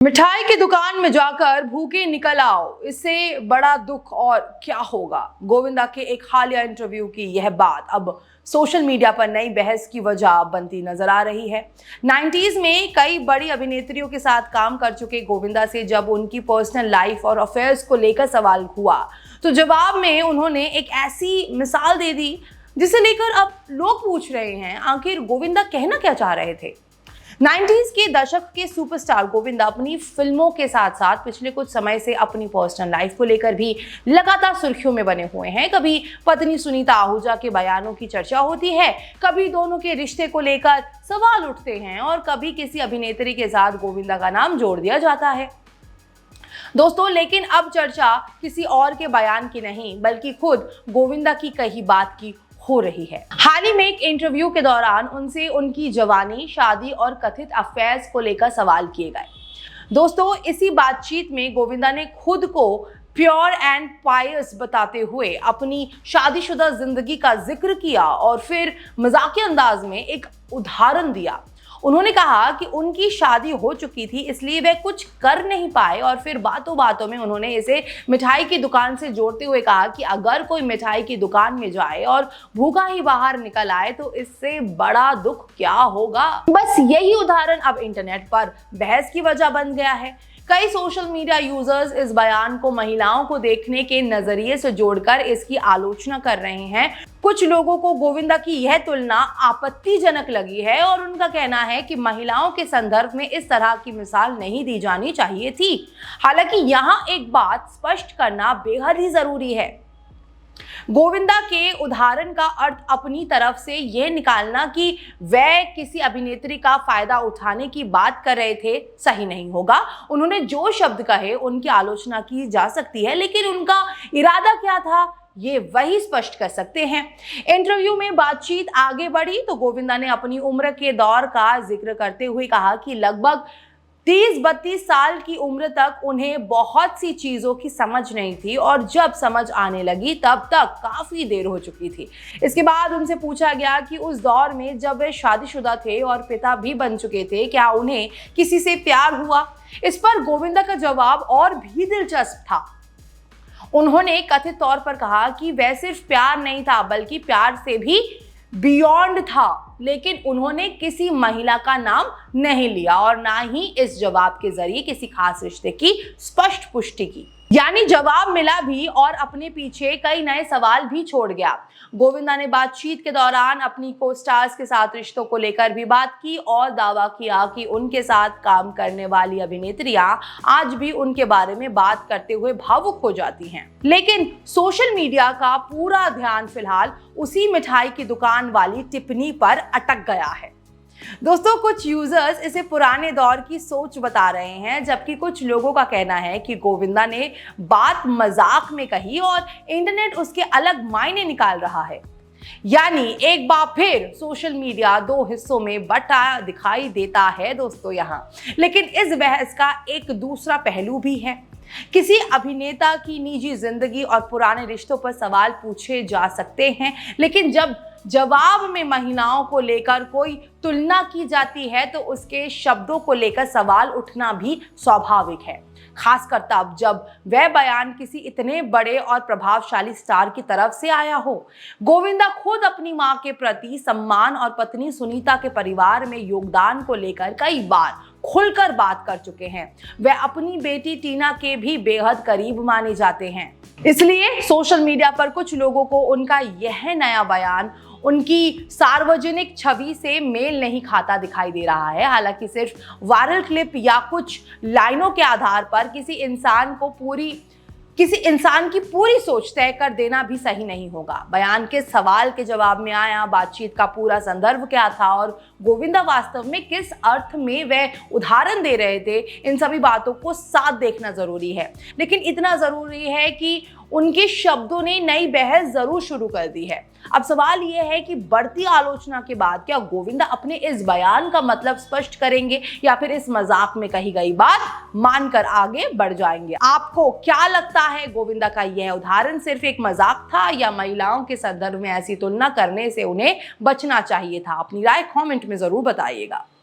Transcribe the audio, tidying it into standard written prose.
मिठाई की दुकान में जाकर भूखे निकल आओ, इससे बड़ा दुख और क्या होगा। गोविंदा के एक हालिया इंटरव्यू की यह बात अब सोशल मीडिया पर नई बहस की वजह बनती नजर आ रही है। 90s में कई बड़ी अभिनेत्रियों के साथ काम कर चुके गोविंदा से जब उनकी पर्सनल लाइफ और अफेयर्स को लेकर सवाल हुआ तो जवाब में उन्होंने एक ऐसी मिसाल दे दी जिसे लेकर अब लोग पूछ रहे हैं आखिर गोविंदा कहना क्या चाह रहे थे। 90s के दशक के सुपरस्टार गोविंदा अपनी फिल्मों के साथ साथ पिछले कुछ समय से अपनी पर्सनल लाइफ को लेकर भी लगातार सुर्खियों में बने हुए हैं। कभी पत्नी सुनीता आहूजा के बयानों की चर्चा होती है, कभी दोनों के रिश्ते को लेकर सवाल उठते हैं और कभी किसी अभिनेत्री के साथ गोविंदा का नाम जोड़ दिया जाता है। दोस्तों, लेकिन अब चर्चा किसी और के बयान की नहीं बल्कि खुद गोविंदा की कही बात की हो रही है। हाल ही में एक इंटरव्यू के दौरान उनसे उनकी जवानी, शादी और कथित अफेयर्स को लेकर सवाल किए गए। दोस्तों, इसी बातचीत में गोविंदा ने खुद को प्योर एंड पायस बताते हुए अपनी शादीशुदा जिंदगी का जिक्र किया और फिर मजाकिया अंदाज में एक उदाहरण दिया। उन्होंने कहा कि उनकी शादी हो चुकी थी इसलिए वे कुछ कर नहीं पाए और फिर बातों बातों में उन्होंने इसे मिठाई की दुकान से जोड़ते हुए कहा कि अगर कोई मिठाई की दुकान में जाए और भूखा ही बाहर निकल आए तो इससे बड़ा दुख क्या होगा। बस यही उदाहरण अब इंटरनेट पर बहस की वजह बन गया है। कई सोशल मीडिया यूजर्स इस बयान को महिलाओं को देखने के नजरिए से जोड़कर इसकी आलोचना कर रहे हैं। कुछ लोगों को गोविंदा की यह तुलना आपत्तिजनक लगी है और उनका कहना है कि महिलाओं के संदर्भ में इस तरह की मिसाल नहीं दी जानी चाहिए थी। हालांकि यहाँ एक बात स्पष्ट करना बेहद ही जरूरी है। गोविंदा के उदाहरण का अर्थ अपनी तरफ से यह निकालना कि वह किसी अभिनेत्री का फायदा उठाने की बात कर रहे थे सही नहीं होगा। उन्होंने जो शब्द कहे उनकी आलोचना की जा सकती है, लेकिन उनका इरादा क्या था ये वही स्पष्ट कर सकते हैं। इंटरव्यू में बातचीत आगे बढ़ी तो गोविंदा ने अपनी उम्र के दौर का जिक्र करते हुए कहा कि लगभग 30-32 साल की उम्र तक उन्हें बहुत सी चीजों की समझ नहीं थी और जब समझ आने लगी तब तक काफी देर हो चुकी थी। इसके बाद उनसे पूछा गया कि उस दौर में जब वे शादीशुदा थे और पिता भी बन चुके थे, क्या उन्हें किसी से प्यार हुआ। इस पर गोविंदा का जवाब और भी दिलचस्प था। उन्होंने कथित तौर पर कहा कि वह सिर्फ प्यार नहीं था बल्कि प्यार से भी बियॉन्ड था, लेकिन उन्होंने किसी महिला का नाम नहीं लिया और ना ही इस जवाब के जरिए किसी खास रिश्ते की स्पष्ट पुष्टि की। यानी जवाब मिला भी और अपने पीछे कई नए सवाल भी छोड़ गया। गोविंदा ने बातचीत के दौरान अपनी को स्टार्स के साथ रिश्तों को लेकर भी बात की और दावा किया कि उनके साथ काम करने वाली अभिनेत्रियां आज भी उनके बारे में बात करते हुए भावुक हो जाती हैं। लेकिन सोशल मीडिया का पूरा ध्यान फिलहाल उसी मिठाई की दुकान वाली टिप्पणी पर अटक गया है। दोस्तों, कुछ यूजर्स इसे पुराने दौर की सोच बता रहे हैं, जबकि कुछ लोगों का कहना है कि गोविंदा ने बात मजाक में कही और इंटरनेट उसके अलग मायने निकाल रहा है। यानी एक बार फिर सोशल मीडिया दो हिस्सों में बटा दिखाई देता है दोस्तों यहाँ। लेकिन इस बहस का एक दूसरा पहलू भी है। किसी अभिनेता की निजी जिंदगी और पुराने रिश्तों पर सवाल पूछे जा सकते हैं, लेकिन जब जवाब में महिलाओं को लेकर कोई तुलना की जाती है तो उसके शब्दों को लेकर सवाल उठना भी स्वाभाविक है, खासकर तब जब वह बयान किसी इतने बड़े और प्रभावशाली स्टार की तरफ से आया हो। गोविंदा खुद अपनी मां के प्रति सम्मान और पत्नी सुनीता के परिवार में योगदान को लेकर कई बार खुलकर बात कर चुके हैं। वह अपनी बेटी टीना के भी बेहद करीब माने जाते हैं। इसलिए सोशल मीडिया पर कुछ लोगों को उनका यह नया बयान उनकी सार्वजनिक छवि से मेल नहीं खाता दिखाई दे रहा है। हालांकि सिर्फ वायरल क्लिप या कुछ लाइनों के आधार पर किसी इंसान की पूरी सोच तय कर देना भी सही नहीं होगा। बयान के सवाल के जवाब में आया, बातचीत का पूरा संदर्भ क्या था और गोविंदा वास्तव में किस अर्थ में वह उदाहरण दे रहे थे, इन सभी बातों को साथ देखना जरूरी है। लेकिन इतना जरूरी है कि उनके शब्दों ने नई बहस जरूर शुरू कर दी है। अब सवाल यह है कि बढ़ती आलोचना के बाद क्या गोविंदा अपने इस बयान का मतलब स्पष्ट करेंगे या फिर इस मजाक में कही गई बात मानकर आगे बढ़ जाएंगे। आपको क्या लगता है, गोविंदा का यह उदाहरण सिर्फ एक मजाक था या महिलाओं के संदर्भ में ऐसी तुलना करने से उन्हें बचना चाहिए था? अपनी राय कमेंट में जरूर बताइएगा।